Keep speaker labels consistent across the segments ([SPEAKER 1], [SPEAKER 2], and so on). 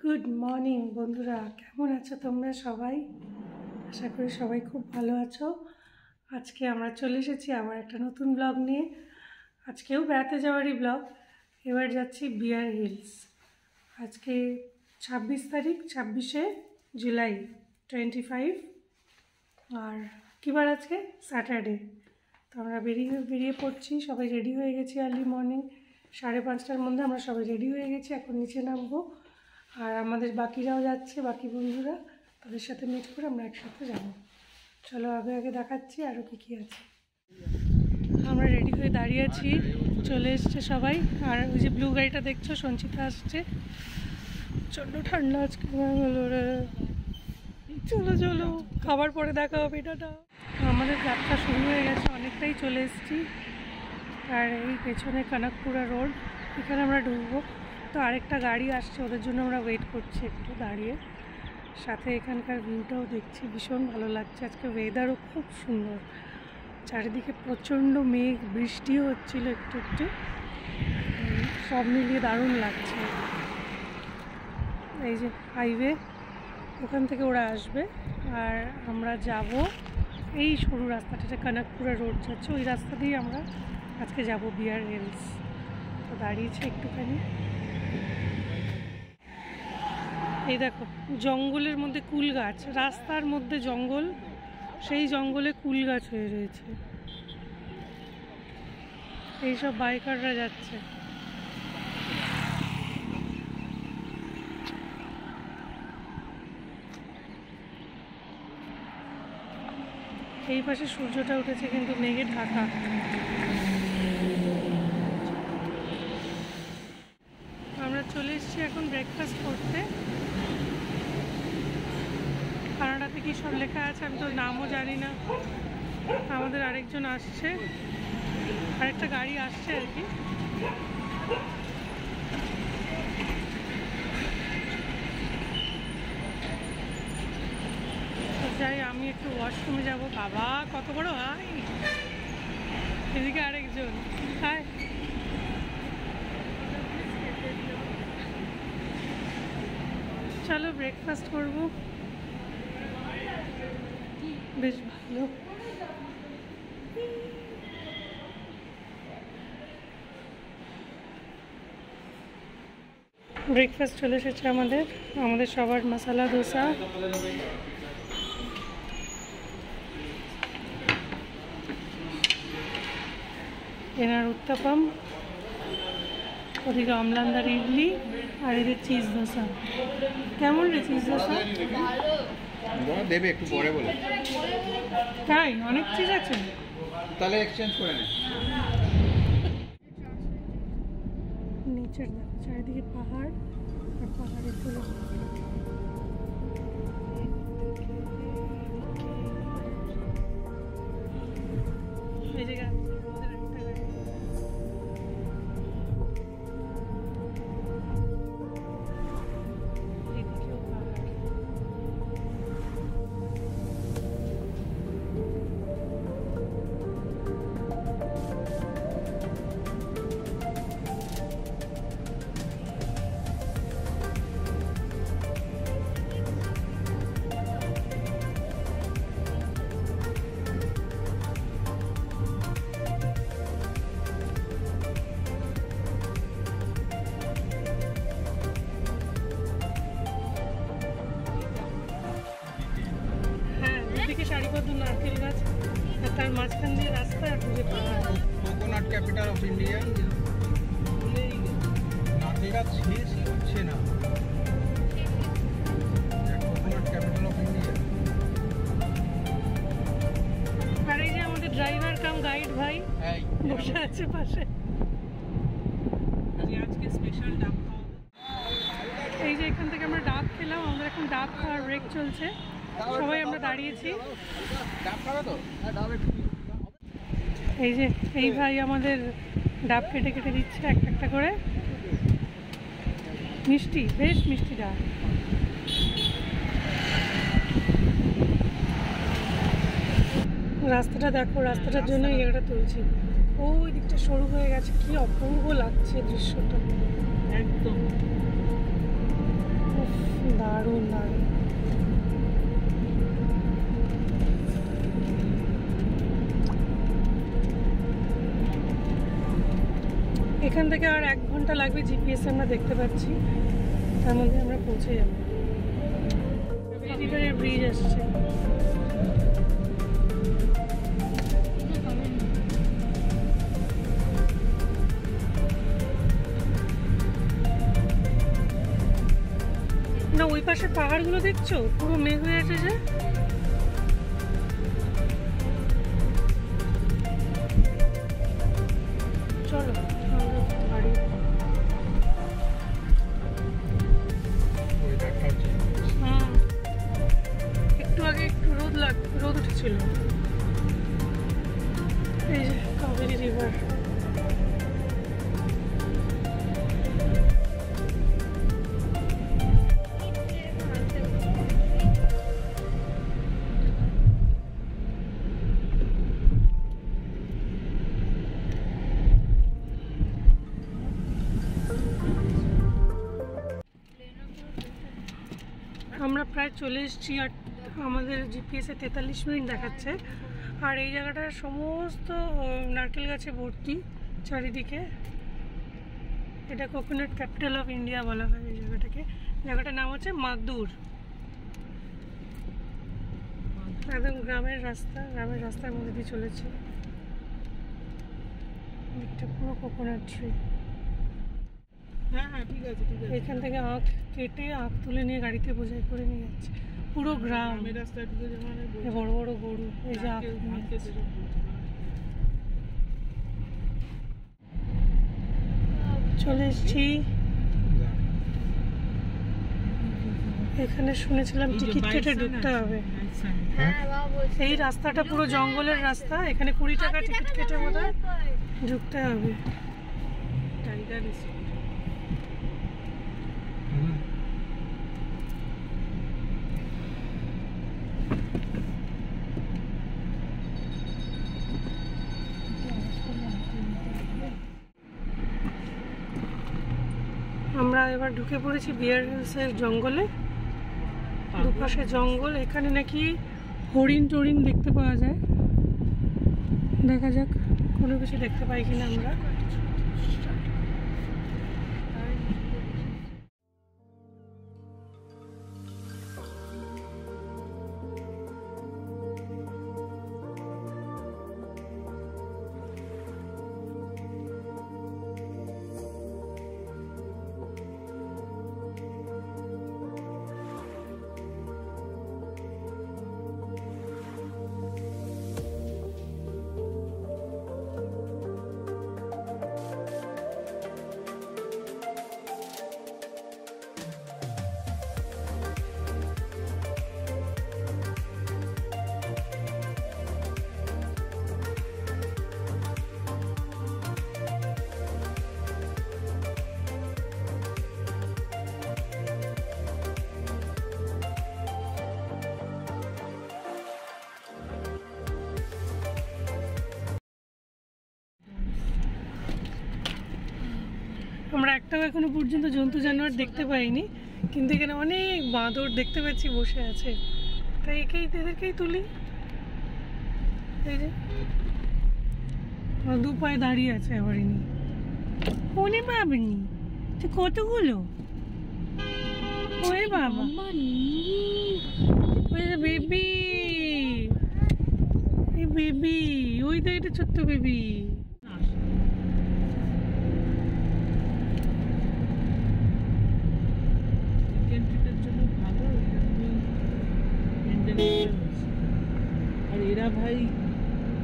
[SPEAKER 1] Good morning বন্ধুরা, কেমন আছো তোমরা সবাই? আশা করি সবাই খুব ভালো আছো। আজকে আমরা চলে এসেছি আবার একটা নতুন ব্লগ নিয়ে। আজকেও বেড়াতে যাওয়ারই ব্লগ। এবার যাচ্ছি বিয়ার হিলস। আজকে 26 তারিখ, 26শে জুলাই 25। আর কী বার আজকে? স্যাটারডে। তো আমরা বেরিয়ে পড়ছি, সবাই রেডি হয়ে গেছি। আর্লি মর্নিং 5:30টার মধ্যে আমরা সবাই রেডি হয়ে গেছি। এখন নিচে নামবো। আর আমাদের বাকিরাও যাচ্ছে, বাকি বন্ধুরা, তাদের সাথে মিট করে আমরা একসাথে যাব। চলো আগে দেখাচ্ছি আরও কী আছে। আমরা রেডি হয়ে দাঁড়িয়ে আছি, চলে এসছে সবাই। আর ওই যে ব্লু গাড়িটা দেখছো, সঞ্চিতা আসছে। চলো, ঠান্ডা আজকে হলো রে। চলো খাবার পরে দেখা হবে। এটা আমাদের যাত্রা শুরু হয়ে গেছে, অনেকটাই চলে এসেছি। আর এই পেছনে কনকপুরা রোড, এখানে আমরা ঢুকবো। তো আরেকটা গাড়ি আসছে, ওদের জন্য আমরা ওয়েট করছি একটু দাঁড়িয়ে। সাথে এখানকার ভিউটাও দেখছি, ভীষণ ভালো লাগছে। আজকে ওয়েদারও খুব সুন্দর, চারিদিকে প্রচণ্ড মেঘ, বৃষ্টিও হচ্ছিল একটু একটু। সব মিলিয়ে দারুণ লাগছে। এই যে হাইওয়ে, ওখান থেকে ওরা আসবে আর আমরা যাব এই সরু রাস্তাটা, কনকপুরা রোড যাচ্ছে, ওই রাস্তা দিয়ে আমরা আজকে যাব বিয়ার হিলস। তো দাঁড়িয়েছে একটুখানি। এই দেখো, জঙ্গলের মধ্যে কুল গাছ, রাস্তার মধ্যে জঙ্গল, সেই জঙ্গলে কুল গাছ হয়ে রয়েছে। এইসব বাইকাররা যাচ্ছে। এই পাশে সূর্যটা উঠেছে কিন্তু মেঘে ঢাকা। আমরা চলে এসেছি এখন ব্রেকফাস্ট করতে। কানাডাতে কী সব লেখা আছে আমি তো নামও জানি না। আমাদের আরেকজন আসছে, আরেকটা গাড়ি আসছে আর কি। যাই, আমি একটু ওয়াশরুমে যাব। বাবা কত বড় হাই! এদিকে আরেকজন। হাই, চলো ব্রেকফাস্ট করবো। বেশ ভালো। ব্রেকফাস্ট চলে এসেছে আমাদের সবার মশলা দোসা। এনার উত্তাপাম, ওদিকে অমলান্দার ইডলি, আর এদের চিজ দোসা। কেমন রে চিজ দোসা?
[SPEAKER 2] দেবে একটু পরে বলে।
[SPEAKER 1] তাই অনেক চিজ আছে,
[SPEAKER 2] তাহলে এক্সচেঞ্জ করে নে।
[SPEAKER 1] নিচের দেখো, চারিদিকে পাহাড় আর পাহাড়ের তুলে এই জায়গা। সারিবদ্ধ নারকেল গাছ, আর তার মাঝখান দিয়ে রাস্তা, আর দূরে পাহাড়।
[SPEAKER 2] Coconut capital of India. নারকেল গাছ শেষই হচ্ছে না। Coconut capital of India.
[SPEAKER 1] আর এই যে আমাদের ড্রাইভার কাম গাইড ভাই বসে আছে পাশে। আজকে স্পেশাল ডাব খাওয়া। এই যে এখান থেকে আমরা ডাব খেলাম, আমাদের এখন ডাব খাওয়ার ব্রেক চলছে। সবাই আমরা দাঁড়িয়েছি। এই যে এই ভাই আমাদের ডাব কেটে কেটে দিচ্ছে একটা করে। মিষ্টি, বেশ মিষ্টি ডাব। রাস্তাটা দেখো, রাস্তাটার জন্য এই জায়গাটা তুলছি। ওই দিকটা সরু হয়ে গেছে, কি অপূর্ব লাগছে দৃশ্যটা একদম। দারুণ দারুণ। এখান থেকে আর 1 ঘন্টা লাগবে, জিপিএস আমরা দেখতে পাচ্ছি, তার মধ্যে আমরা পৌঁছে যাব। রিভারের ব্রিজ আসছে। না, ওই পাশে পাহাড়গুলো দেখছো, পুরো মেঘ হয়ে আছে যে। চলো বাড়ি। একটু আগে একটু রোদ উঠেছিল। এই যে কাবেরী রিভার। আমরা প্রায় চলে এসেছি, আর আমাদের জিপিএসে 43 মিনিট দেখাচ্ছে। আর এই জায়গাটা সমস্ত নারকেল গাছে ভর্তি চারিদিকে। এটা কোকোনাট ক্যাপিটাল অফ ইন্ডিয়া বলা হয় এই জায়গাটাকে। জায়গাটার নাম হচ্ছে মাদুর। একদম গ্রামের রাস্তার মধ্যে দিয়ে চলেছে। দিকটা পুরো কোকোনাট ট্রি।
[SPEAKER 2] হ্যাঁ হ্যাঁ, ঠিক আছে ঠিক আছে।
[SPEAKER 1] এখান থেকে আখ কেটে আখ তুলে নিয়ে গাড়িতে বোঝাই করে নিয়ে যাচ্ছে। পুরো গ্রাম,
[SPEAKER 2] রাস্তায়
[SPEAKER 1] বড় বড় গরু, এই যে আখ চলে এসছি। এখানে শুনেছিলাম টিকিট কেটে ঢুকতে হবে। এই রাস্তাটা পুরো জঙ্গলের রাস্তা, এখানে 20 টাকা টিকিট কেটে বোধহয় ঢুকতে হবে। আমরা এবার ঢুকে পড়েছি বিয়ার হিলসের জঙ্গলে। দুপাশে জঙ্গল, এখানে নাকি হরিণ টরিণ দেখতে পাওয়া যায়। দেখা যাক কোনো কিছু দেখতে পাই কিনা আমরা। আমরা একটাও এখনো পর্যন্ত জন্তু জানোয়ার দেখতে পাইনি, কিন্তু এখানে অনেক বাঁদর দেখতে পাচ্ছি বসে আছে। তাই এদেরকেই তুলি। এই যে 2 পায়ে দাঁড়িয়ে আছে আবার ইনি। ওনে বাবনি কতগুলো, ওই বাবা, ওই যে বেবি, এই বেবি, ওই তো এটা ছোট্ট বেবি।
[SPEAKER 2] আর এরা ভাই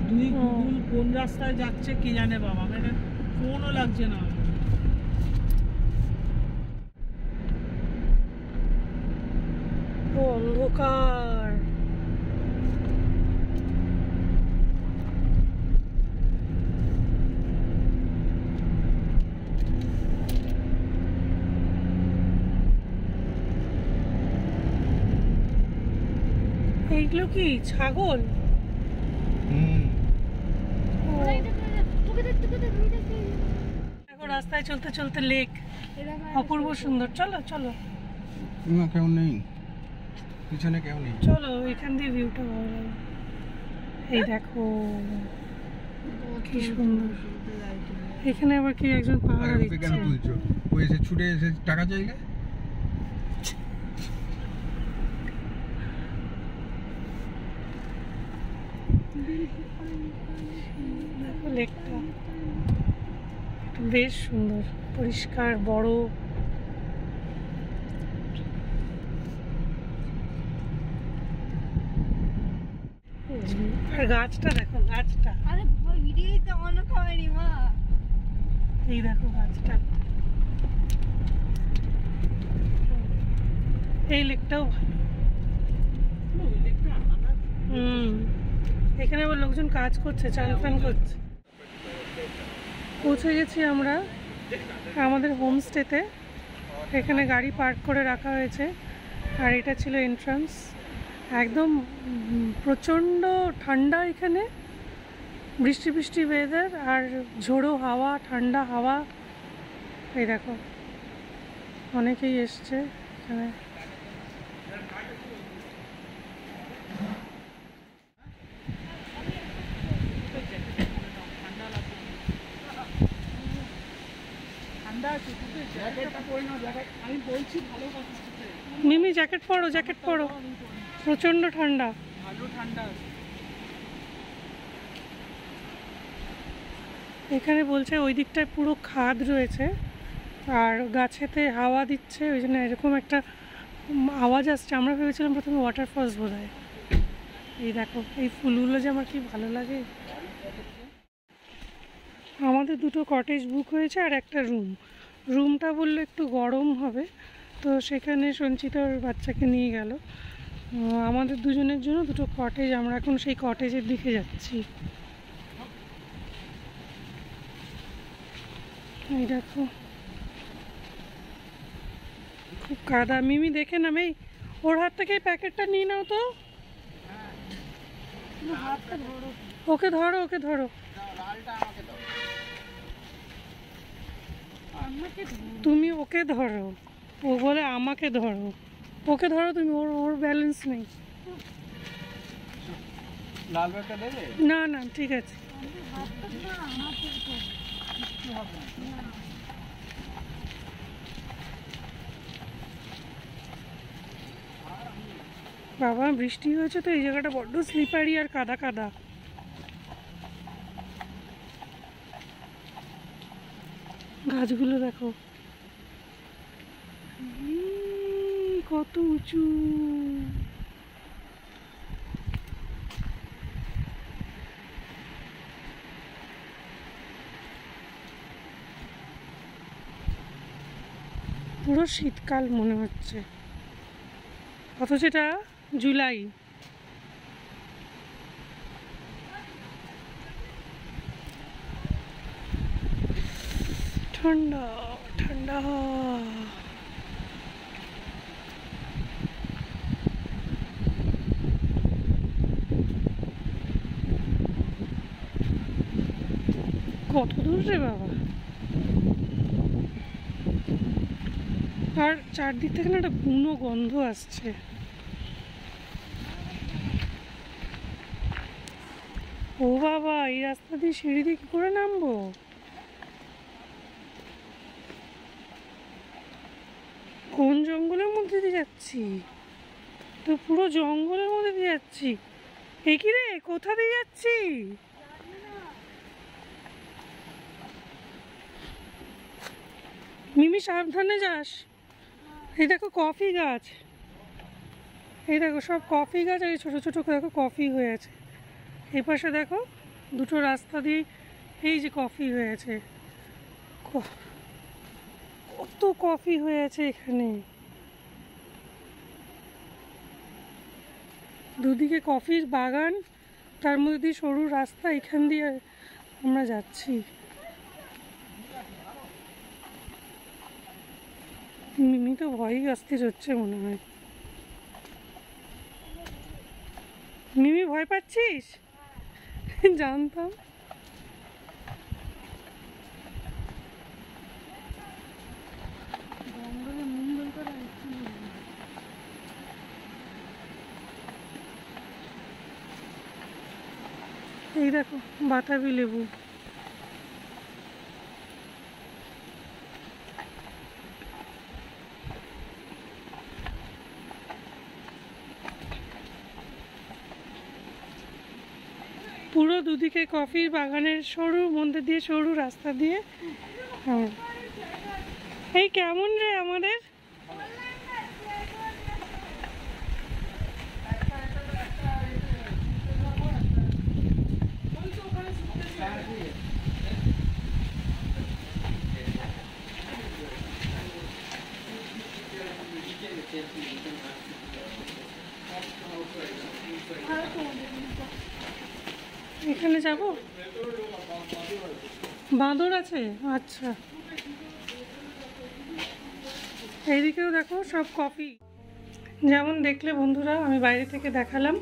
[SPEAKER 2] গুগল কোন রাস্তায় যাচ্ছে কে জানে বাবা, মানে ফোনও লাগছে না।
[SPEAKER 1] অন্ধকার। এইগুলো কি ছাগল? দেখো রাস্তায় চলতে চলতে লেক, অপূর্ব সুন্দর। চলো চলো
[SPEAKER 3] না কেউ নেই, পিছনে কেউ নেই।
[SPEAKER 1] চলো এখান দিয়ে ভিউটা ভালো লাগে। এই দেখো কি সুন্দর। এখানে আবার কি একজন পাহাড়
[SPEAKER 3] ওকে কেন
[SPEAKER 1] দিচ্ছে।
[SPEAKER 3] তুলছো? ও এসে ছুটে এসে টাকা চাইলে।
[SPEAKER 1] দেখো লেকটা বেশ সুন্দর, পরিষ্কার, বড়। আর গাছটা দেখো, গাছটা
[SPEAKER 4] আরে ভিডিওই তো অন হয়নি মা।
[SPEAKER 1] এই দেখো গাছটা। এই লেকটাও ভালো। এখানে আবার লোকজন কাজ করছে, চান ফান করছে। পৌঁছে গেছি আমরা আমাদের হোমস্টেতে। এখানে গাড়ি পার্ক করে রাখা হয়েছে আর এটা ছিল এন্ট্রান্স। একদম প্রচণ্ড ঠান্ডা এখানে, বৃষ্টি বৃষ্টি ওয়েদার আর ঝোড়ো হাওয়া, ঠান্ডা হাওয়া। এই দেখো অনেকেই এসছে এখানে।
[SPEAKER 2] আমি বলছি ভালো কথা।
[SPEAKER 1] মিমি জ্যাকেট পরো, জ্যাকেট পরো, প্রচণ্ড ঠান্ডা।
[SPEAKER 2] ভালো ঠান্ডা।
[SPEAKER 1] এখানে বলছে ওই দিকটায় পুরো খাদ রয়েছে আর গাছেতে হাওয়া দিচ্ছে, ওই জন্য এরকম একটা আওয়াজ আসছে। আমরা ভেবেছিলাম প্রথমে ওয়াটারফলস বোধ হয়। এই দেখো এই ফুলগুলো যে আমার কি ভালো লাগে। আমাদের দুটো কটেজ বুক হয়েছে আর একটা রুম। রুমটা বললো একটু গরম হবে, তো সেখানে সঞ্চিতার বাচ্চাকে নিয়ে গেল। আমাদের দুজনের জন্য দুটো কটেজ, আমরা এখন সেই কটেজের দিকে যাচ্ছি। এই দেখো খুব কাদা। মিমি দেখে নাম, এই ওর হাত থেকে এই প্যাকেটটা নিয়ে নাও তো। ওকে ধরো, ওকে ধরো, তুমি ওকে ধরো। ও বলে আমাকে ধরো, ওকে ধরো তুমি, ওর ওর ব্যালেন্স নেই।
[SPEAKER 3] লাল ব্যাগটা দেবে?
[SPEAKER 1] না না ঠিক আছে। বাবা বৃষ্টি হয়েছে তো এই জায়গাটা বড্ড স্লিপারি আর কাদা কাদা। গাছগুলো দেখো কত উঁচু। পুরো শীতকাল মনে হচ্ছে, অথচ এটা জুলাই। ঠান্ডা ঠান্ডা। কত দূর রে বাবা। আর চারদিক থেকে না একটা বুনো গন্ধ আসছে। ও বাবা এই রাস্তা দিয়ে সিঁড়ি দিয়ে কি করে নামবো? কোন জঙ্গলের মধ্যে দিয়ে যাচ্ছি? তো পুরো জঙ্গলের মধ্যে দিয়ে যাচ্ছি। এ কি রে, কোথা দিয়ে যাচ্ছি? মিমি সাবধানে যাস। এই দেখো কফি গাছ, এই দেখো সব কফি গাছ, আর এই ছোটো ছোটো দেখো কফি হয়েছে। এই পাশে দেখো দুটো রাস্তা দিয়ে এই যে কফি হয়েছে, কত কফি হয়েছে এখানে। দুদিকে কফির বাগান, তার মধ্যে দিয়ে সরু রাস্তা, এখান দিয়ে আমরা যাচ্ছি। মিমি তো ভয়ই অস্থির হচ্ছে মনে হয়। মিমি ভয় পাচ্ছিস? জানতাম। জঙ্গলে মঙ্গল করা হচ্ছে। এই দেখো বাতাবি লেবু। পুরো দুদিকে কফির বাগানের সরু মধ্যে দিয়ে, সরু রাস্তা দিয়ে। হ্যাঁ, এই কেমন রে আমাদের? এখানে যাব, বাঁদর আছে। আচ্ছা, এইদিকেও দেখো সব কফি। যেমন দেখলে বন্ধুরা, আমি বাইরে থেকে দেখালাম,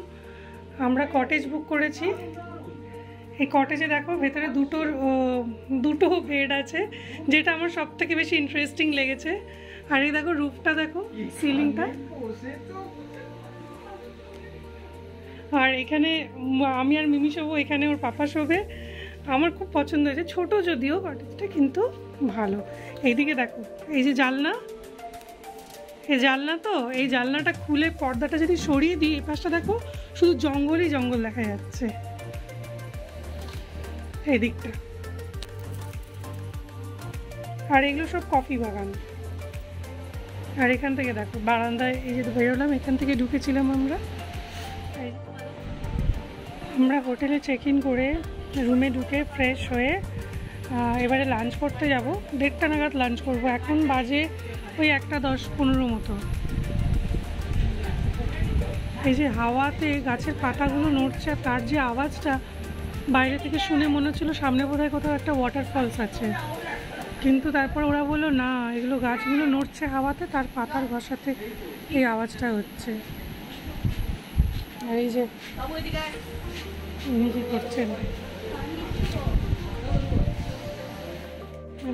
[SPEAKER 1] আমরা কটেজ বুক করেছি। এই কটেজে দেখো ভেতরে দুটো বেড আছে, যেটা আমার সব থেকে বেশি ইন্টারেস্টিং লেগেছে। আর এই দেখো রুফটা, দেখো সিলিংটা। আর এখানে আমি আর মিমি শোবো, এখানে ওর পাপা শোবে। আমার খুব পছন্দ হয়েছে, ছোট যদিও কটেজটা, কিন্তু ভালো। এইদিকে দেখো, এই যে জানলা, এই জানলা, তো এই জানলাটা খুলে পর্দাটা যদি সরিয়ে দিই, এই পাশটা দেখো শুধু জঙ্গলই জঙ্গল দেখা যাচ্ছে এই দিকটা। আর এগুলো সব কফি বাগান। আর এখান থেকে দেখো বারান্দায়, এই যে বেরোলাম, এখান থেকে ঢুকেছিলাম আমরা হোটেলে চেক ইন করে রুমে ঢুকে ফ্রেশ হয়ে এবারে লাঞ্চ করতে যাব। 1:30 নাগাদ লাঞ্চ করব। এখন বাজে ওই 1:10-15 মতো। এই যে হাওয়াতে গাছের পাতাগুলো নড়ছে, আর তার যে আওয়াজটা বাইরে থেকে শুনে মনে হচ্ছিলো সামনে বোধহয় কোথাও একটা ওয়াটারফলস আছে, কিন্তু তারপর ওরা বললো না, এগুলো গাছগুলো নড়ছে হাওয়াতে, তার পাতার ঘষাতে এই আওয়াজটা হচ্ছে। আর এই যে উনি কি করছেন,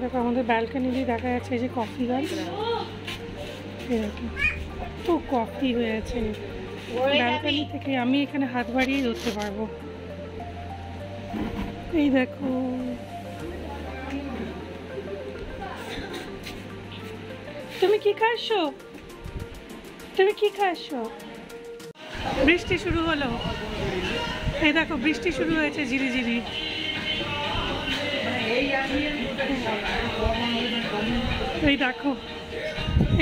[SPEAKER 1] দেখো আমাদের ব্যালকনি দিয়ে দেখা যাচ্ছে এই যে কফি গাছ। তো কফি হয়েছে ব্যালকনি থেকে, আমি এখানে হাত বাড়িয়ে ধরতে পারবো। এই দেখো, তুমি কি খাচ্ছো? তুমি কি খাচ্ছো? বৃষ্টি শুরু হলো, এই দেখো বৃষ্টি শুরু হয়েছে ঝিরিঝিরি। এই দেখো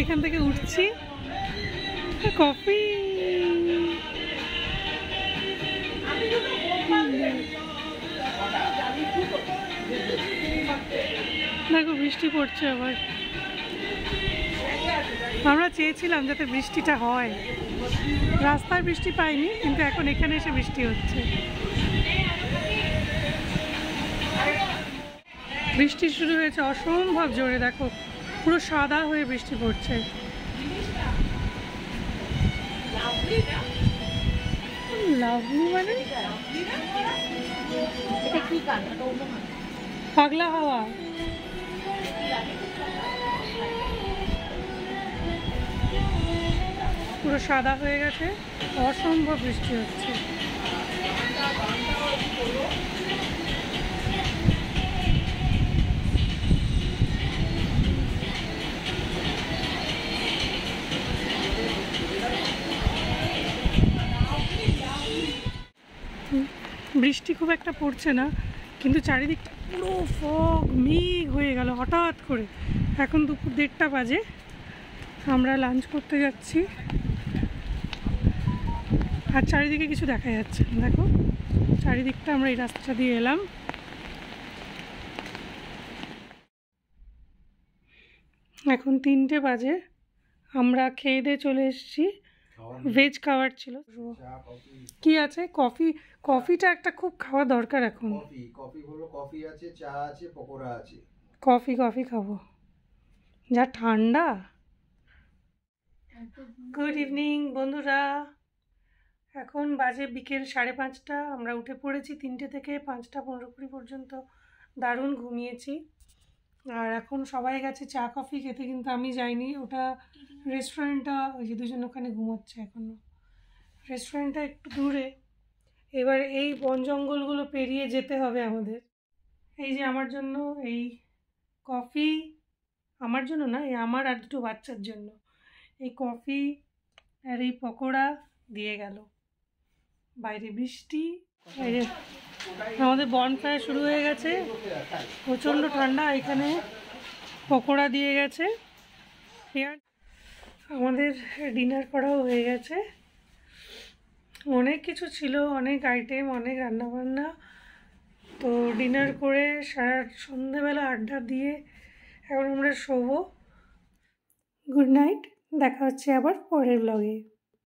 [SPEAKER 1] এখান থেকে উঠছি, কফি। দেখো বৃষ্টি পড়ছে আবার। আমরা চেয়েছিলাম যাতে বৃষ্টিটা হয়, রাস্তায় বৃষ্টি পাইনি, কিন্তু এখন এখানে এসে বৃষ্টি হচ্ছে। বৃষ্টি শুরু হয়েছে অসম্ভব জোরে, দেখো পুরো সাদা হয়ে বৃষ্টি পড়ছে। লাভলি মানে পাগলা হাওয়া। পুরো সাদা হয়ে গেছে, অসম্ভব বৃষ্টি হচ্ছে। বৃষ্টি খুব একটা পড়ছে না, কিন্তু চারিদিকটা পুরো ফগ মেঘ হয়ে গেল হঠাৎ করে। এখন দুপুর 1:30 বাজে, আমরা লাঞ্চ করতে যাচ্ছি। আর চারিদিকে কিছু দেখা যাচ্ছে না, দেখো চারিদিকটা। আমরা এই রাস্তাটা দিয়ে এলাম। এখন 3টে বাজে, আমরা খেয়ে দিয়ে চলে এসেছি। ভেজ খাবার ছিল। কি আছে? কফি। কফিটা একটা খুব খাওয়া দরকার এখন।
[SPEAKER 3] কফি হলো, কফি আছে, চা আছে, পকোড়া আছে।
[SPEAKER 1] কফি খাবো, যা ঠান্ডা। গুড ইভিনিং বন্ধুরা, এখন বাজে বিকেল 5:30। আমরা উঠে পড়েছি 3টে থেকে 5:15-20 পর্যন্ত, দারুণ ঘুমিয়েছি। আর এখন সবাই গেছে চা কফি খেতে, কিন্তু আমি যাইনি। ওটা রেস্টুরেন্টটা, ওই যে দুজন ওখানে ঘুমোচ্ছে এখনো। রেস্টুরেন্টটা একটু দূরে, এবার এই বন জঙ্গলগুলো পেরিয়ে যেতে হবে আমাদের। এই যে আমার জন্য এই কফি, আমার জন্য না, এই আমার আর দুটো বাচ্চার জন্য এই কফি আর এই পকোড়া দিয়ে গেল। বাইরে বৃষ্টি, বাইরে আমাদের বনফায়ার শুরু হয়ে গেছে, প্রচণ্ড ঠান্ডা। এখানে পকোড়া দিয়ে গেছে। আমাদের ডিনার করাও হয়ে গেছে, অনেক কিছু ছিল, অনেক আইটেম, অনেক রান্নাবান্না। তো ডিনার করে সারা সন্ধেবেলা আড্ডা দিয়ে এখন আমরা শোবো। গুড নাইট, দেখা হচ্ছে আবার পরের ব্লগে।